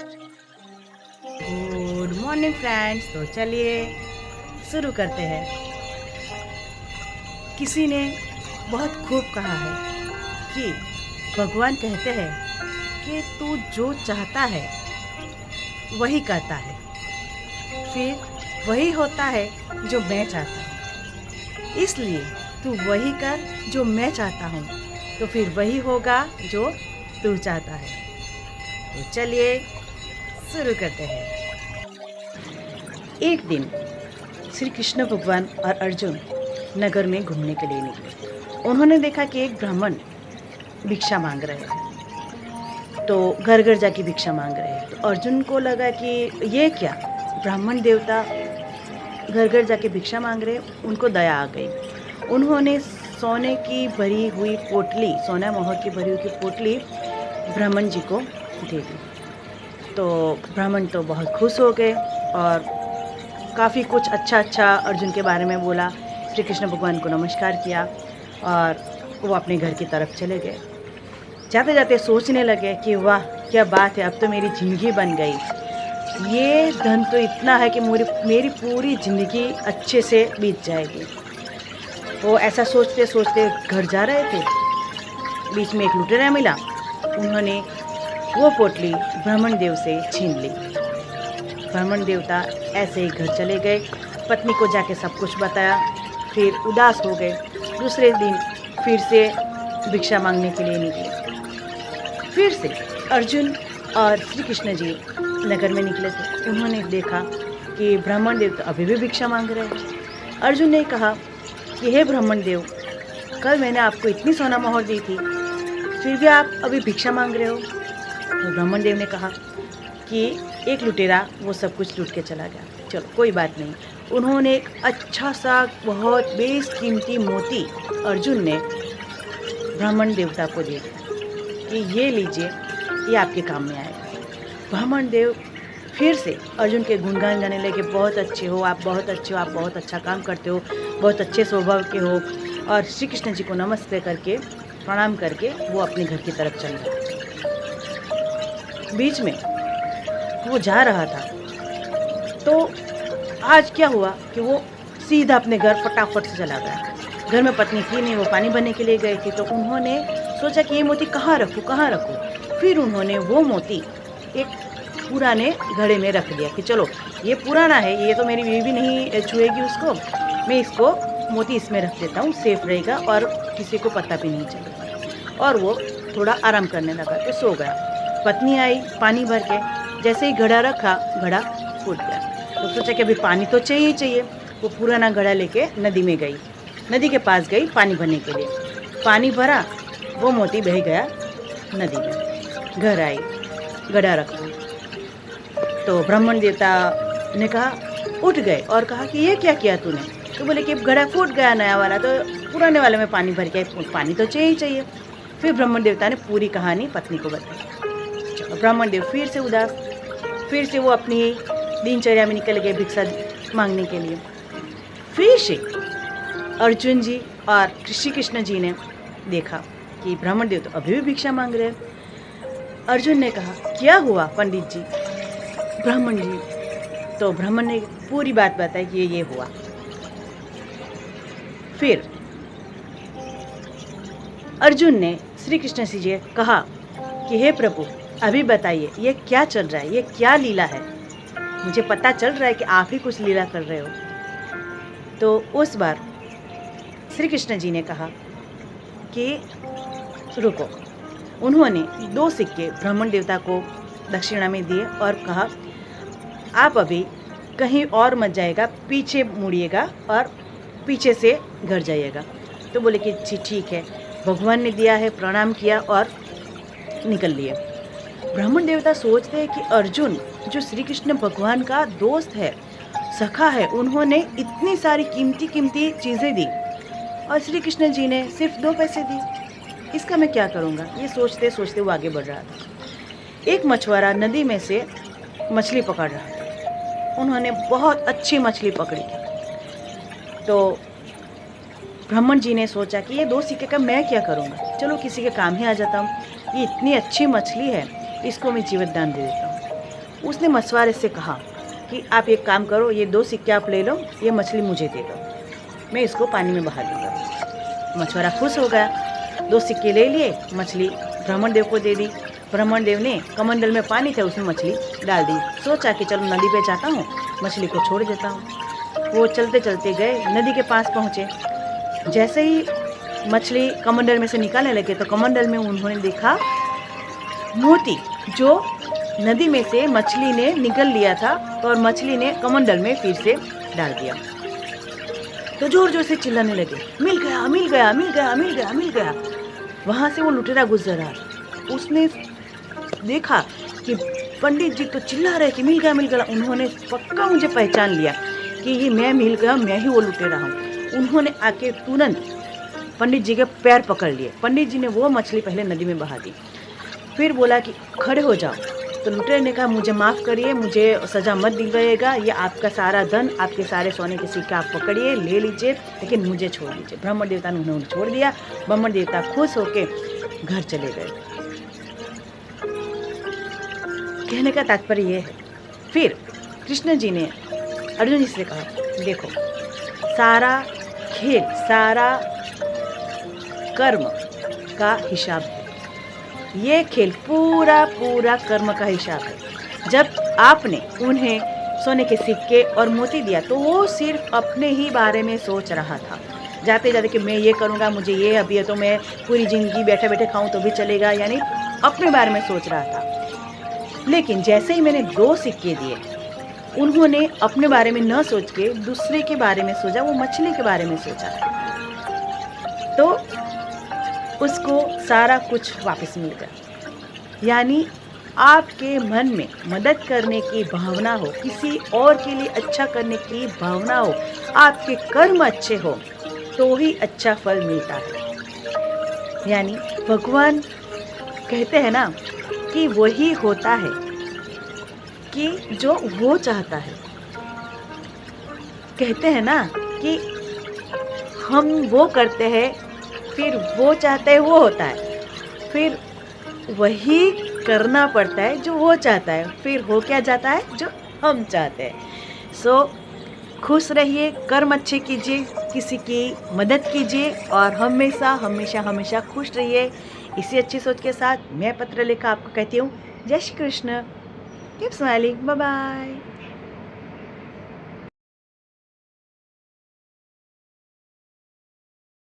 Good morning friends. तो चलिए शुरू करते हैं। किसी ने बहुत खूब कहा है कि भगवान कहते हैं कि तू जो चाहता है वही करता है, फिर वही होता है जो मैं चाहता हूँ। इसलिए तू वही कर जो मैं चाहता हूँ, तो फिर वही होगा जो तू चाहता है। तो चलिए शुरू करते हैं। एक दिन श्री कृष्ण भगवान और अर्जुन नगर में घूमने के लिए निकले। उन्होंने देखा कि एक ब्राह्मण भिक्षा मांग रहे हैं, तो घर घर जाके भिक्षा मांग रहे हैं। तो अर्जुन को लगा कि ये क्या, ब्राह्मण देवता घर घर जाके भिक्षा मांग रहे हैं। उनको दया आ गई। उन्होंने सोने की भरी हुई पोटली, सोना मोहर की भरी हुई पोटली ब्राह्मण जी को दे दी। तो ब्राह्मण तो बहुत खुश हो गए और काफ़ी कुछ अच्छा अर्जुन के बारे में बोला। श्री कृष्ण भगवान को नमस्कार किया और वो अपने घर की तरफ चले गए। जाते जाते सोचने लगे कि वाह क्या बात है, अब तो मेरी ज़िंदगी बन गई। ये धन तो इतना है कि मेरी पूरी ज़िंदगी अच्छे से बीत जाएगी। वो ऐसा सोचते सोचते घर जा रहे थे, बीच में एक लुटेरा मिला। उन्होंने वो पोटली ब्राह्मण देव से छीन ली। ब्राह्मण देवता ऐसे ही घर चले गए, पत्नी को जाके सब कुछ बताया, फिर उदास हो गए। दूसरे दिन फिर से भिक्षा मांगने के लिए निकले। फिर से अर्जुन और श्री कृष्ण जी नगर में निकले थे। उन्होंने देखा कि ब्राह्मण देव तो अभी भी भिक्षा मांग रहे हैं। अर्जुन ने कहा कि हे ब्राह्मण देव, कल मैंने आपको इतनी सोना मोहर दी थी, फिर भी आप अभी भिक्षा मांग रहे हो। तो ब्राह्मण देव ने कहा कि एक लुटेरा वो सब कुछ लूट के चला गया, चलो कोई बात नहीं। उन्होंने एक अच्छा सा बहुत बेशकीमती मोती अर्जुन ने ब्राह्मण देवता को दे दिया कि ये लीजिए, ये आपके काम में आएगा। ब्राह्मण देव फिर से अर्जुन के गुणगान गाने लगे, बहुत अच्छे हो आप, बहुत अच्छे हो आप, बहुत अच्छा काम करते हो, बहुत अच्छे स्वभाव के हो। और श्री कृष्ण जी को नमस्ते करके प्रणाम करके वो अपने घर की तरफ चल गए। बीच में वो जा रहा था तो आज क्या हुआ कि वो सीधा अपने घर फटाफट से चला गया। घर में पत्नी थी नहीं, वो पानी भरने के लिए गई थी। तो उन्होंने सोचा कि ये मोती कहाँ रखूँ। फिर उन्होंने वो मोती एक पुराने घड़े में रख दिया कि चलो ये पुराना है, ये तो मेरी बीवी नहीं छुएगी उसको, मैं इसको मोती इसमें रख देता हूँ, सेफ रहेगा और किसी को पता भी नहीं चलेगा। और वो थोड़ा आराम करने लगा तो सो गया। पत्नी आई पानी भर के, जैसे ही घड़ा रखा घड़ा फूट गया। तो सोचा कि अभी पानी तो चाहिए ही चाहिए। वो पुराना घड़ा लेके नदी में गई, नदी के पास गई पानी भरने के लिए। पानी भरा, वो मोती बह गया नदी में। घर आई, घड़ा रखा। तो ब्राह्मण देवता ने कहा, उठ गए और कहा कि ये क्या किया तूने। तो बोले कि घड़ा फूट गया नया वाला, तो पुराने वाले में पानी भर के, पानी तो चाहिए ही चाहिए। फिर ब्राह्मण देवता ने पूरी कहानी पत्नी को बताई। चलो ब्राह्मण देव फिर से उदास, फिर से वो अपनी दिनचर्या में निकल गए भिक्षा मांगने के लिए। फिर से अर्जुन जी और श्री कृष्ण जी ने देखा कि ब्राह्मण देव तो अभी भी भिक्षा मांग रहे हैं। अर्जुन ने कहा, क्या हुआ पंडित जी, ब्राह्मण जी। तो ब्राह्मण ने पूरी बात बताई कि ये हुआ। फिर अर्जुन ने श्री कृष्ण जी से कहा कि हे प्रभु, अभी बताइए ये क्या चल रहा है, ये क्या लीला है। मुझे पता चल रहा है कि आप ही कुछ लीला कर रहे हो। तो उस बार श्री कृष्ण जी ने कहा कि रुको। उन्होंने 2 सिक्के ब्राह्मण देवता को दक्षिणा में दिए और कहा, आप अभी कहीं और मत जाइएगा, पीछे मुड़िएगा और पीछे से घर जाइएगा। तो बोले कि ठीक है। भगवान ने दिया है, प्रणाम किया और निकल लिए। ब्राह्मण देवता सोचते हैं कि अर्जुन जो श्री कृष्ण भगवान का दोस्त है, सखा है, उन्होंने इतनी सारी कीमती चीज़ें दी और श्री कृष्ण जी ने सिर्फ 2 पैसे दिए, इसका मैं क्या करूँगा। ये सोचते सोचते वो आगे बढ़ रहा था। एक मछुआरा नदी में से मछली पकड़ रहा था। उन्होंने बहुत अच्छी मछली पकड़ी। तो ब्राह्मण जी ने सोचा कि ये 2 सिक्के का मैं क्या करूँगा, चलो किसी के काम ही आ जाता हूँ। ये इतनी अच्छी मछली है, इसको मैं जीवत दान दे देता हूँ। उसने मछुआरे से कहा कि आप एक काम करो, ये 2 सिक्के आप ले लो, ये मछली मुझे दे दो, मैं इसको पानी में बहा दूँगा। मछुआरा खुश हो गया, 2 सिक्के ले लिए, मछली ब्राह्मण देव को दे दी। ब्राह्मण देव ने कमंडल में पानी था, उसमें मछली डाल दी। सोचा कि चलो नदी पे जाता हूँ, मछली को छोड़ देता हूँ। वो चलते चलते गए, नदी के पास पहुँचे। जैसे ही मछली कमंडल में से निकालने लगे तो कमंडल में उन्होंने देखा मोती, जो नदी में से मछली ने निगल लिया था और मछली ने कमंडल में फिर से डाल दिया। तो जोर जोर से चिल्लाने लगे, मिल गया, मिल गया, मिल गया, मिल गया, मिल गया। वहाँ से वो लुटेरा गुजरा, उसने देखा कि पंडित जी तो चिल्ला रहे कि मिल गया, मिल गया। उन्होंने पक्का मुझे पहचान लिया कि ये मैं मिल गया, मैं ही वो लुटेरा हूँ। उन्होंने आके तुरंत पंडित जी के पैर पकड़ लिए। पंडित जी ने वो मछली पहले नदी में बहा दी, फिर बोला कि खड़े हो जाओ। तो लुटेरे ने कहा, मुझे माफ़ करिए, मुझे सज़ा मत दिलवाइएगा, ये आपका सारा धन, आपके सारे सोने के सिक्के आप पकड़िए, ले लीजिए, लेकिन मुझे छोड़ दीजिए। ब्रह्म देवता ने उन्होंने छोड़ दिया। ब्रह्म देवता खुश होके घर चले गए। कहने का तात्पर्य ये है। फिर कृष्ण जी ने अर्जुन जी से कहा, देखो सारा खेल, सारा कर्म का हिसाब है, ये खेल पूरा पूरा कर्म का हिसाब है। जब आपने उन्हें सोने के सिक्के और मोती दिया तो वो सिर्फ अपने ही बारे में सोच रहा था, जाते जाते कि मैं ये करूँगा, मुझे ये अभी है तो मैं पूरी ज़िंदगी बैठे बैठे खाऊं तो भी चलेगा, यानी अपने बारे में सोच रहा था। लेकिन जैसे ही मैंने 2 सिक्के दिए, उन्होंने अपने बारे में न सोच के दूसरे के बारे में सोचा, वो मछली के बारे में सोचा, तो उसको सारा कुछ वापस मिल गया। यानी आपके मन में मदद करने की भावना हो, किसी और के लिए अच्छा करने की भावना हो, आपके कर्म अच्छे हो तो ही अच्छा फल मिलता है। यानी भगवान कहते हैं ना कि वही होता है कि जो वो चाहता है। कहते हैं ना कि हम वो करते हैं, फिर वो चाहते हैं वो होता है, फिर वही करना पड़ता है जो वो चाहता है, फिर हो क्या जाता है जो हम चाहते हैं। सो खुश रहिए, कर्म अच्छे कीजिए, किसी की मदद कीजिए और हमेशा हमेशा हमेशा खुश रहिए। इसी अच्छी सोच के साथ मैं पत्र लिखा आपको कहती हूँ, जय Shri Krishna. Keep smiling, bye bye.